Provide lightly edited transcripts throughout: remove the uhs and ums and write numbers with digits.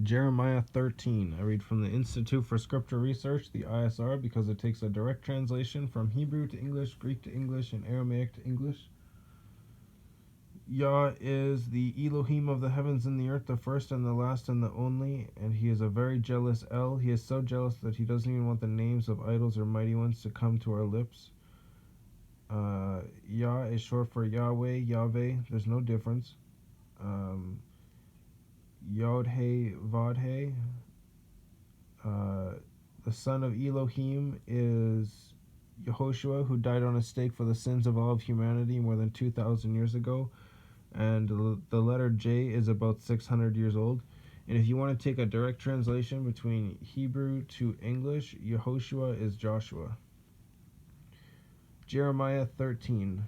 Jeremiah 13. I read from the Institute for Scripture Research, the ISR, because it takes a direct translation from Hebrew to English, Greek to English, and Aramaic to English. Yah is the Elohim of the heavens and the earth, the first and the last and the only, and he is a very jealous El. He is so jealous that he doesn't even want the names of idols or mighty ones to come to our lips. Yah is short for Yahweh, YahWeh. There's no difference. Yod-He, Vod-He. The son of Elohim is Yehoshua, who died on a stake for the sins of all of humanity more than 2,000 years ago. And the letter J is about 600 years old. And if you want to take a direct translation between Hebrew to English, Yehoshua is Joshua. Jeremiah 13.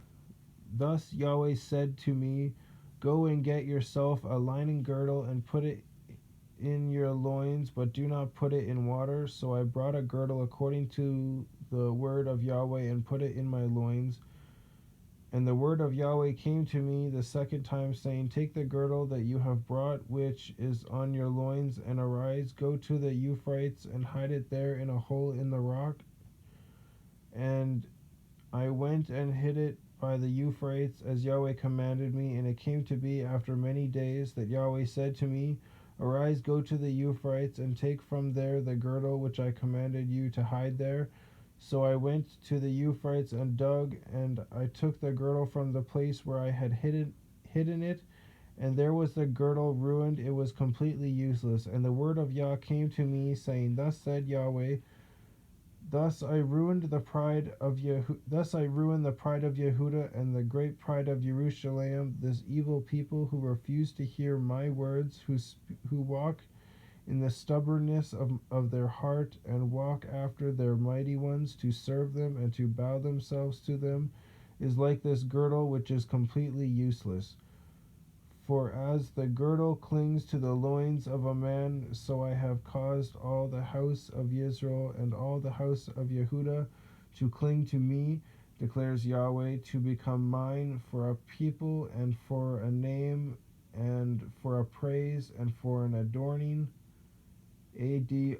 Thus Yahweh said to me, go and get yourself a linen girdle and put it in your loins, but do not put it in water. So I brought a girdle according to the word of Yahweh and put it in my loins. And the word of Yahweh came to me the second time, saying, take the girdle that you have brought, which is on your loins, and arise, go to the Euphrates, and hide it there in a hole in the rock. And I went and hid it by the Euphrates, as Yahweh commanded me. And it came to be after many days that Yahweh said to me, arise, go to the Euphrates, and take from there the girdle which I commanded you to hide there. So I went to the Euphrates and dug, and I took the girdle from the place where I had hidden it, and there was the girdle ruined. It was completely useless. And the word of Yah came to me, saying, thus said Yahweh, thus I ruined the pride of Yehuda and the great pride of Jerusalem, this evil people who refuse to hear my words, who walk in the stubbornness of their heart, and walk after their mighty ones to serve them and to bow themselves to them, is like this girdle which is completely useless. For as the girdle clings to the loins of a man, so I have caused all the house of Israel and all the house of Yehuda to cling to me, declares Yahweh, to become mine for a people and for a name and for a praise and for an adorning. Adorning,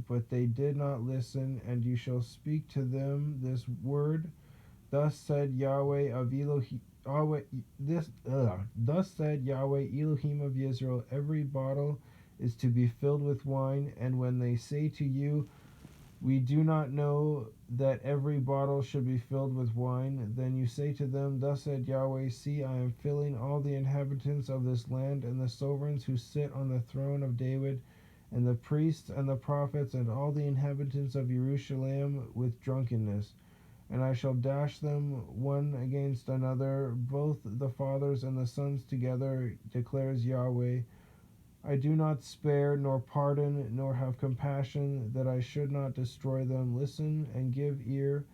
but they did not listen, and you shall speak to them this word. Thus said Yahweh of Elohim. Thus said Yahweh, Elohim of Israel, every bottle is to be filled with wine, and when they say to you, we do not know that every bottle should be filled with wine, then you say to them, thus said Yahweh, see, I am filling all the inhabitants of this land, and the sovereigns who sit on the throne of David, and the priests and the prophets, and all the inhabitants of Jerusalem with drunkenness. And I shall dash them one against another, both the fathers and the sons together, declares Yahweh. I do not spare, nor pardon, nor have compassion, that I should not destroy them. Listen and give ear.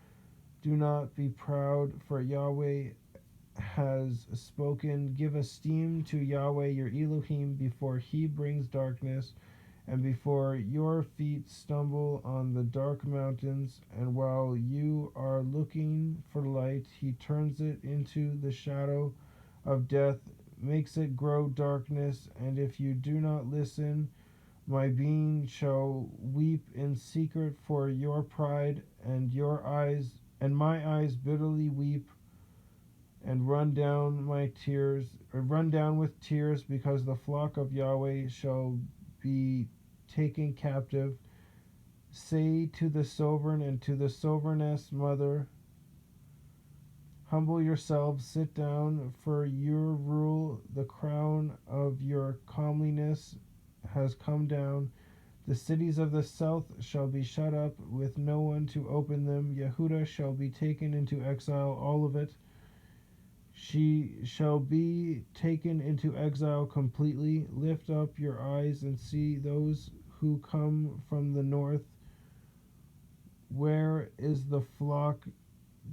Do not be proud, for Yahweh has spoken. Give esteem to Yahweh your Elohim before he brings darkness, and before your feet stumble on the dark mountains. And while you are looking for light, he turns it into the shadow of death, makes it grow darkness. And if you do not listen, my being shall weep in secret for your pride, and my eyes bitterly weep, and run down with tears, because the flock of Yahweh shall be taken captive. Say to the sovereign and to the sovereigness mother, humble yourselves, sit down, for your rule, the crown of your comeliness has come down. The cities of the south shall be shut up, with no one to open them. Yehuda shall be taken into exile, all of it. She shall be taken into exile completely. Lift up your eyes and see those who come from the north. Where is the flock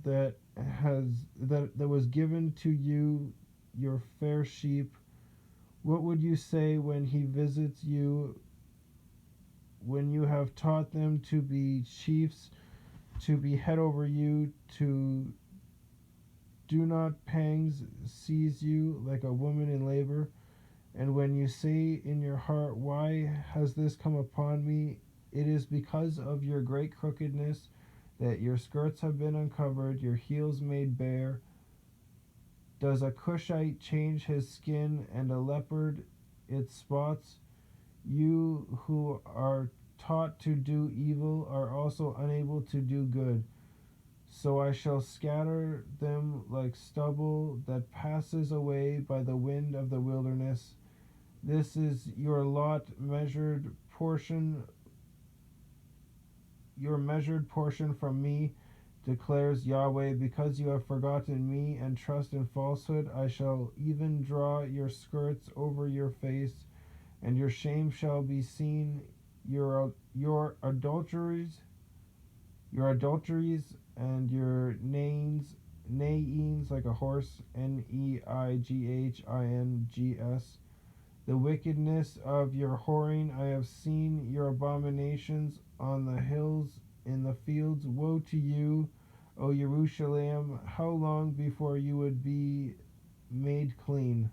that was given to you, your fair sheep? What would you say when he visits you, when you have taught them to be chiefs, to be head over you, to do not pangs seize you like a woman in labor? And when you you say in your heart, why has this come upon me? It is because of your great crookedness that your skirts have been uncovered, your heels made bare. Does a Cushite change his skin and a leopard its spots? You who are taught to do evil are also unable to do good. So I shall scatter them like stubble that passes away by the wind of the wilderness. This is your measured portion from me, declares Yahweh. Because you have forgotten me and trust in falsehood, I shall even draw your skirts over your face, and your shame shall be seen. Your adulteries and your neighings like a horse, Neighings. The wickedness of your whoring, I have seen your abominations on the hills, in the fields. Woe to you, O Jerusalem! How long before you would be made clean?